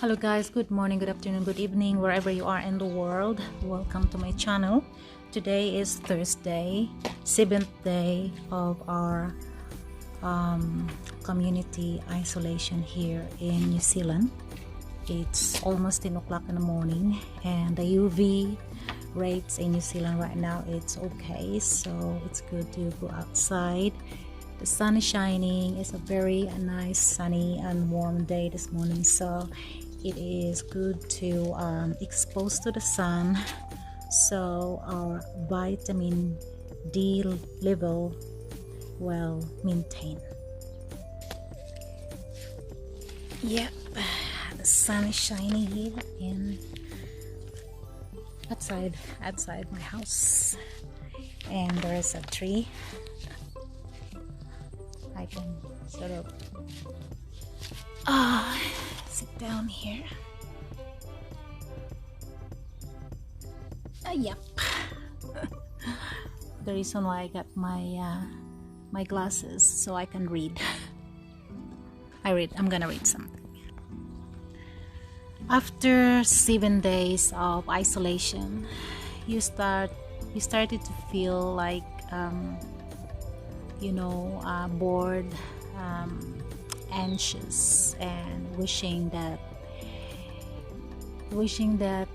Hello guys, good morning, good afternoon, good evening, wherever you are in the world. Welcome to my channel. Today is Thursday, 7th day of our community isolation here in New Zealand. It's almost 10 o'clock in the morning and the UV rates in New Zealand right now, it's okay, so it's good to go outside. The sun is shining. It's a very nice sunny and warm day this morning, so it is good to expose to the sun so our vitamin D level will maintain. Yep, the sun is shining here in outside my house, and there is a tree. I can sort of sit down here. Yep. The reason why I got my glasses so I can read. I'm gonna read something. After 7 days of isolation, you started to feel like bored, anxious, and wishing that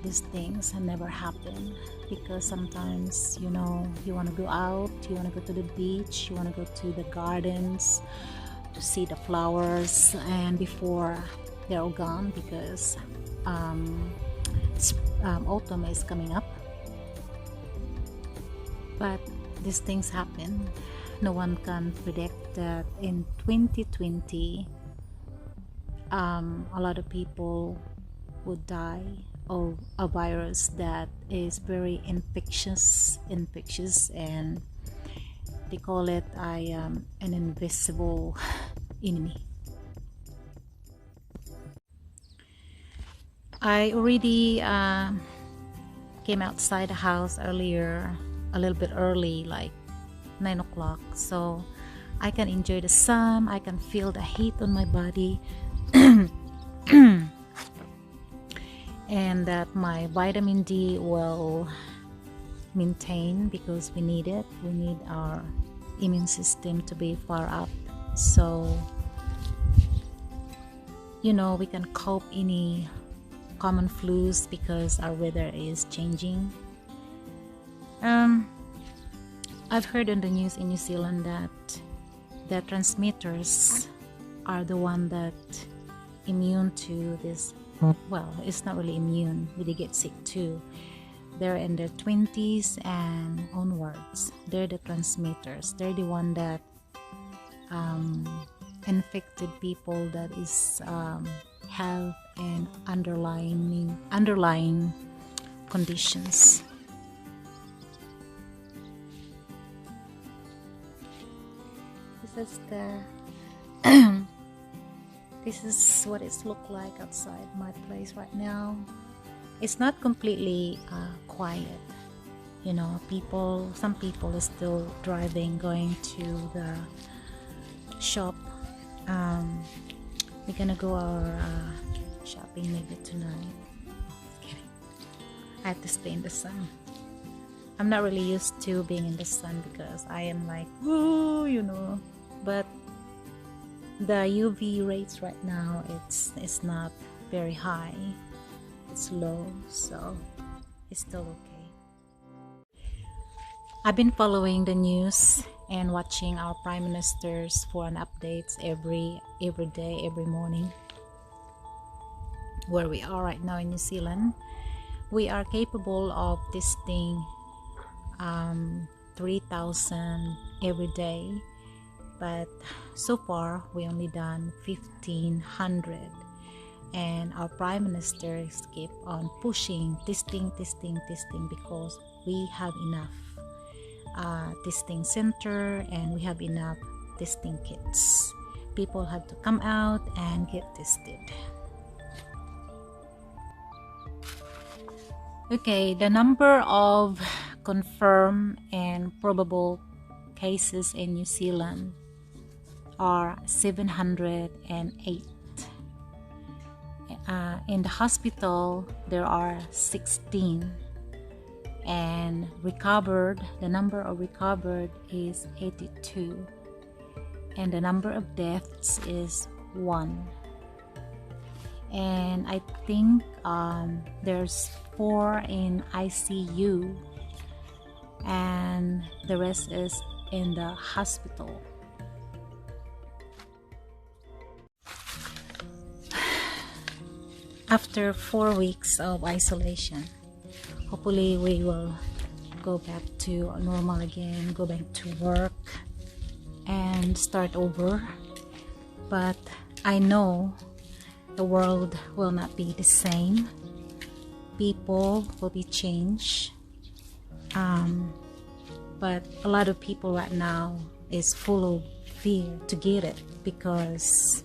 these things had never happened, because sometimes you want to go out, you want to go to the beach, you want to go to the gardens to see the flowers, and before they're all gone because autumn is coming up. But these things happen. No one can predict that in 2020 a lot of people would die of a virus that is very infectious, and they call it an invisible enemy. I already came outside the house earlier, a little bit early, like 9 o'clock, so I can enjoy the sun. I can feel the heat on my body and that my vitamin D will maintain, because we need it. We need our immune system to be far up, so we can cope any common flus, because our weather is changing. I've heard on the news in New Zealand that the transmitters are the one that immune to this. Well, it's not really immune, they get sick too. They're in their 20s and onwards. They're the transmitters. They're the one that infected people that is health and underlying conditions. This is what it's looked like outside my place right now. It's not completely quiet. Some people are still driving, going to the shop. We're gonna go our shopping maybe tonight. I have to stay in the sun. I'm not really used to being in the sun because I am like, woo, but the UV rates right now, it's not very high, it's low, so it's still okay. I've been following the news and watching our prime ministers for an updates every day, every morning. Where we are right now in New Zealand, we are capable of testing 3,000 every day, but so far we only done 1,500, and our prime ministers keep on pushing testing, because we have enough testing center and we have enough testing kits. People have to come out and get tested. Okay, the number of confirmed and probable cases in New Zealand are 708. In the hospital there are 16, and recovered, the number of recovered is 82, and the number of deaths is 1. And I think there's 4 in ICU, and the rest is in the hospital. After 4 weeks of isolation, hopefully we will go back to normal again, go back to work and start over. But I know the world will not be the same. People will be changed. But a lot of people right now is full of fear to get it, because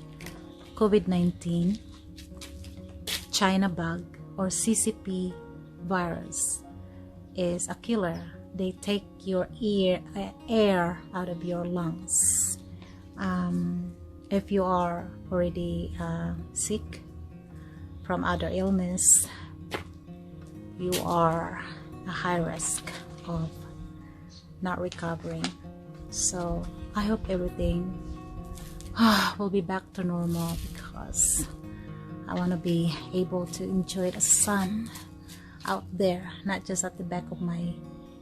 COVID-19, China bug or CCP virus is a killer. They take your air out of your lungs. If you are already sick from other illness, you are a high risk of not recovering. So I hope everything will be back to normal, because I want to be able to enjoy the sun out there, not just at the back of my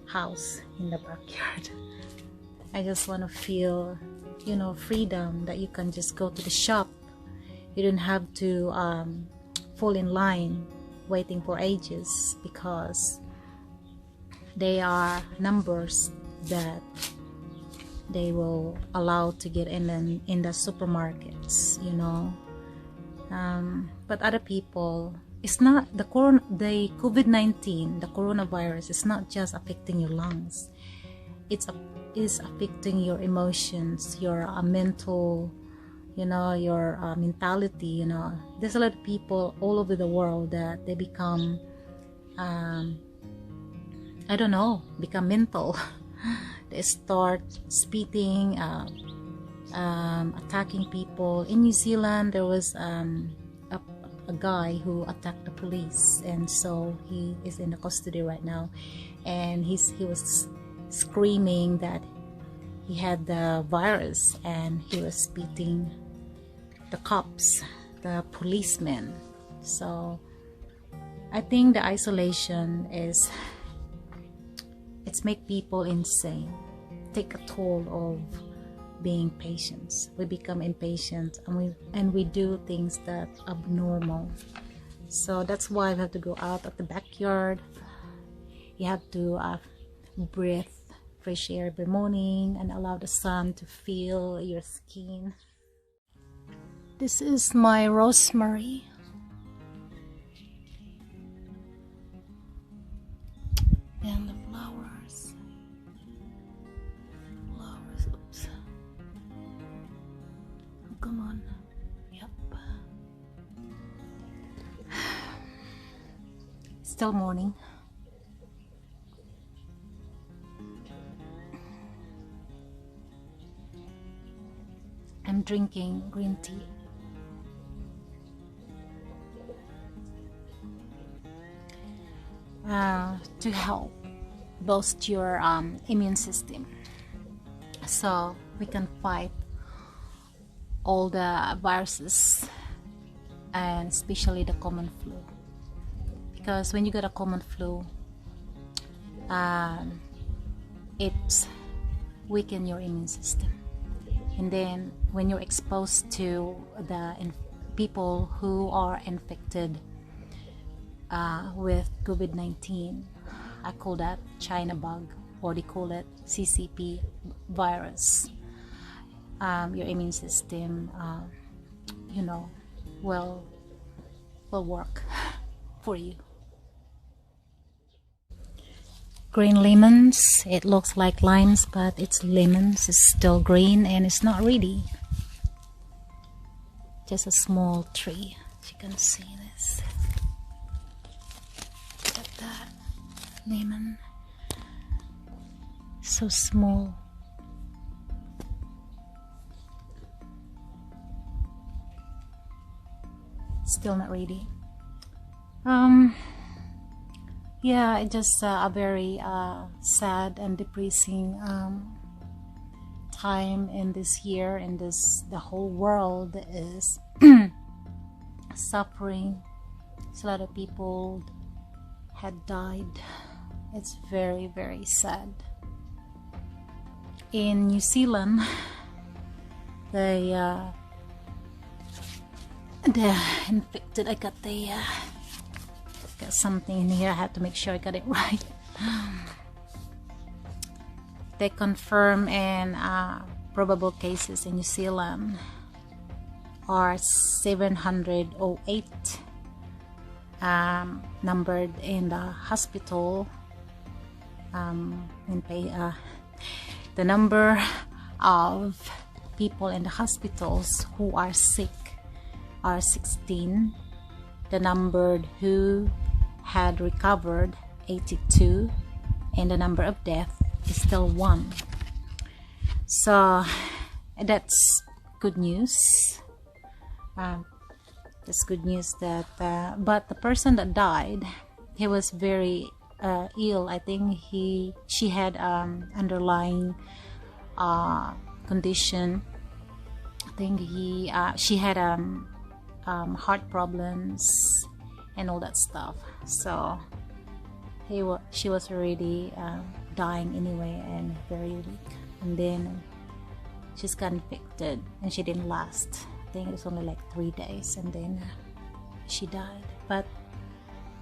house in the backyard. I just want to feel, you know, freedom, that you can just go to the shop. You don't have to fall in line waiting for ages, because they are numbers that they will allow to get in the supermarkets, you know. But other people, it's not the COVID-19, the coronavirus is not just affecting your lungs. It's affecting your emotions, your mental, you know, your mentality. You know, there's a lot of people all over the world that they become, I don't know, become mental. They start spitting, attacking people. In New Zealand, there was a guy who attacked the police, and so he is in the custody right now, and he was screaming that he had the virus, and he was spitting the cops, the policemen. So I think the isolation it's make people insane, take a toll of being patient. We become impatient, and we do things that are abnormal. So that's why we have to go out at the backyard. You have to breathe fresh air every morning and allow the sun to feel your skin. This is my rosemary. And the flowers. Oops. Oh, come on. Yep. Still morning. I'm drinking green tea. To help boost your immune system, so we can fight all the viruses, and especially the common flu. Because when you get a common flu, it weakens your immune system, and then when you're exposed to the people who are infected with COVID-19, I call that China bug, or they call it CCP virus. Your immune system, you know, will work for you. Green lemons, it looks like limes, but it's lemons. It's still green, and it's not ready. Just a small tree. You can see this. Look at that lemon, so small. It's still not ready. Yeah, it's just a very sad and depressing time in this year, and the whole world is suffering. So a lot of people had died. It's very, very sad. In New Zealand, the infected, I got got something in here. I have to make sure I got it right. They confirm in probable cases in New Zealand are 708, numbered in the hospital. The number of people in the hospitals who are sick are 16. The number who had recovered, 82, and the number of death is still 1. So that's good news. That's good news that but the person that died, he was very ill. I think she had underlying condition. I think she had heart problems and all that stuff. So she was already dying anyway and very weak, and then she's got infected and she didn't last. I think it was only like 3 days, and then she died. But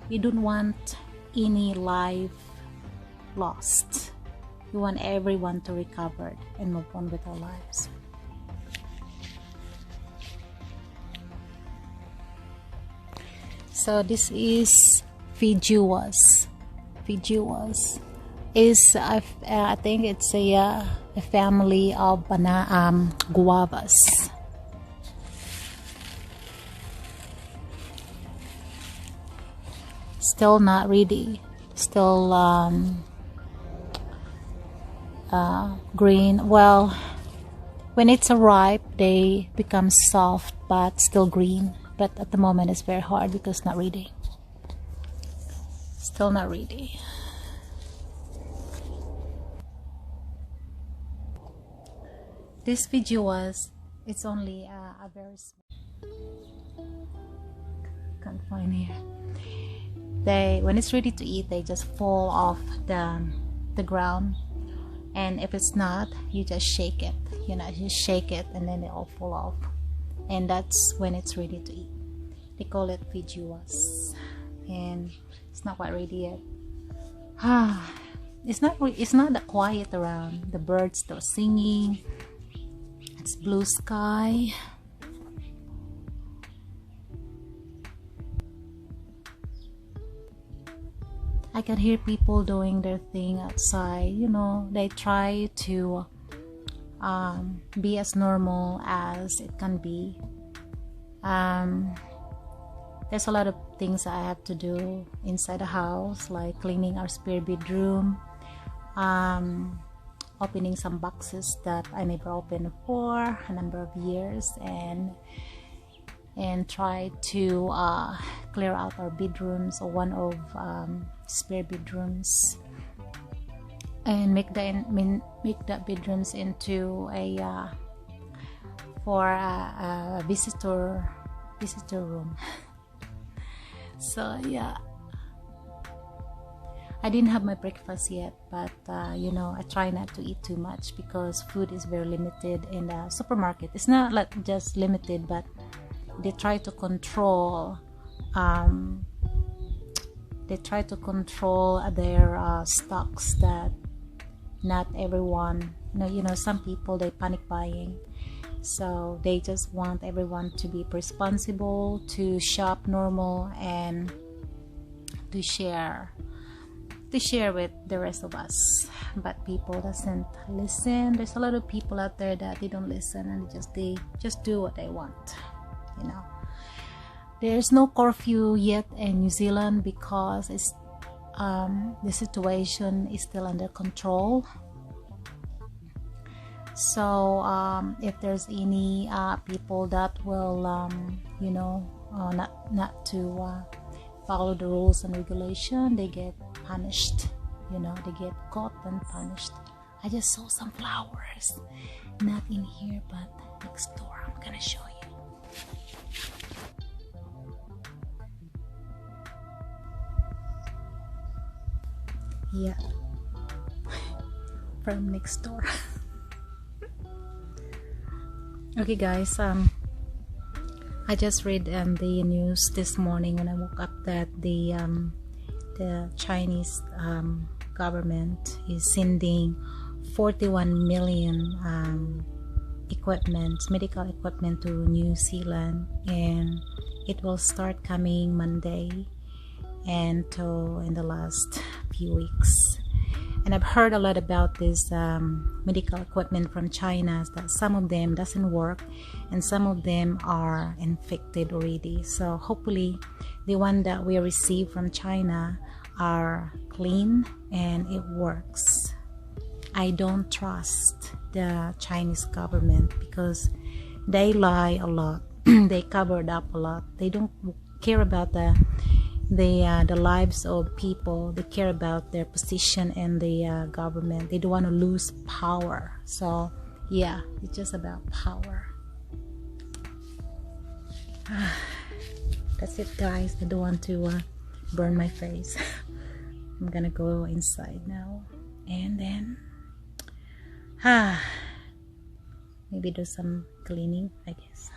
we don't want any life lost. We want everyone to recover and move on with our lives. So this is Fijuas. Fijuas is I think it's a family of guavas. Still not ready. Still green. Well, when it's ripe, they become soft but still green. But at the moment, it's very hard because not ready. Still not ready. This Fijuas, it's only a very small. Can't find here. When it's ready to eat, they just fall off the ground, and if it's not, you just shake it. You shake it, and then they all fall off, and that's when it's ready to eat. They call it Fijuas, and it's not quite ready yet. It's not that quiet around. The birds still singing. It's blue sky. I can hear people doing their thing outside. They try to be as normal as it can be. There's a lot of things I have to do inside the house, like cleaning our spare bedroom, opening some boxes that I never opened for a number of years, and try to clear out our bedrooms, or one of spare bedrooms, and make the bedrooms into a visitor room. So yeah, I didn't have my breakfast yet, but I try not to eat too much because food is very limited in the supermarket. It's not like just limited, but they try to control their stocks, that not everyone, some people, they panic buying, so they just want everyone to be responsible, to shop normal, and to share with the rest of us. But people doesn't listen. There's a lot of people out there that they don't listen, and they just do what they want. There's no curfew yet in New Zealand because it's the situation is still under control. So if there's any people that will not to follow the rules and regulation, they get punished. You know, they get caught and punished. I just saw some flowers, not in here but next door. I'm gonna show you. Yeah, from next door. Okay guys, I just read the news this morning when I woke up that the Chinese government is sending 41 million medical equipment to New Zealand, and it will start coming Monday and in the last few weeks. And I've heard a lot about this medical equipment from China, that some of them doesn't work and some of them are infected already. So hopefully the one that we receive from China are clean and it works. I don't trust the Chinese government because they lie a lot. They covered up a lot. They don't care about the lives of people. They care about their position in the government. They don't want to lose power. So yeah, it's just about power. That's it guys. I don't want to burn my face. I'm gonna go inside now and then maybe do some cleaning, I guess.